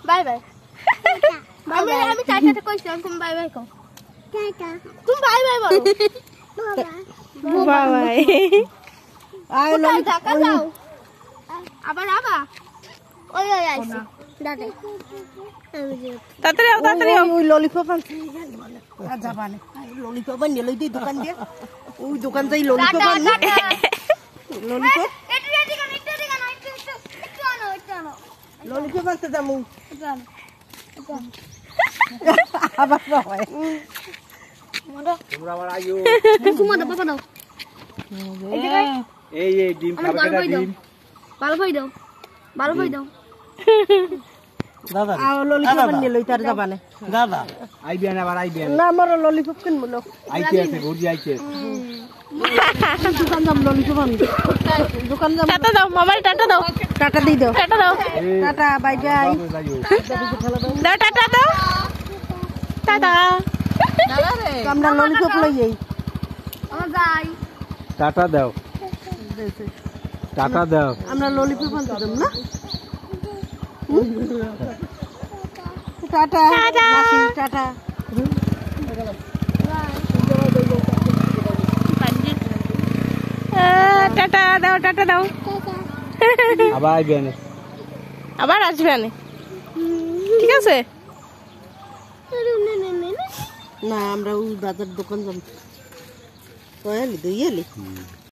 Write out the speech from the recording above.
bye bye আমি tata কইছিলাম তুমি বাই বাই কও তুমি বাই বাই বলো বাই বাই আই ঢাকা যাও আবার আবা ওই ওই আইছি দাদা তাড়াতাড়ি ওই ললিপপ আনছি যাবানে ললিপপ আনি লই দি দোকান দিয়ে ওই দোকান যাই ললিপপ আনি ললিপপ ললিপপ আনতে যামু আবার হয় তোমরা আবার আইও সুমা দাও বাবা দাও এই ডিম খাবে কেডা ডিম ভালো ভাই দাও ভালো ভাই দাও দাদা ললিপপ আনি লই তার যাবানে দাদা আইবিয়ান আবার আইবিয়ান না আমার ললিপপ কিনবো না আইতে আছে ঘুরজি আইতে দোকান যাম ললিপপ আনি দোকান যাম টাটা দাও মামার টাটা দাও টাটা দি দাও টাটা দাও টাটা বাই বাই দাও টাটা দাও টাটা আমরা ললিপপ লই যাই আমরা যাই টাটা দাও টাটা দাও আমরা ললিপপ আনতে যাব না টাটা মাসি টাটা টাটা দাও টাটা দাও আবার আইবিয়ান আবার আসবে আনে ঠিক আছে না আমরা ওই বাজার দোকান যাব কয়ালি দইয়ালি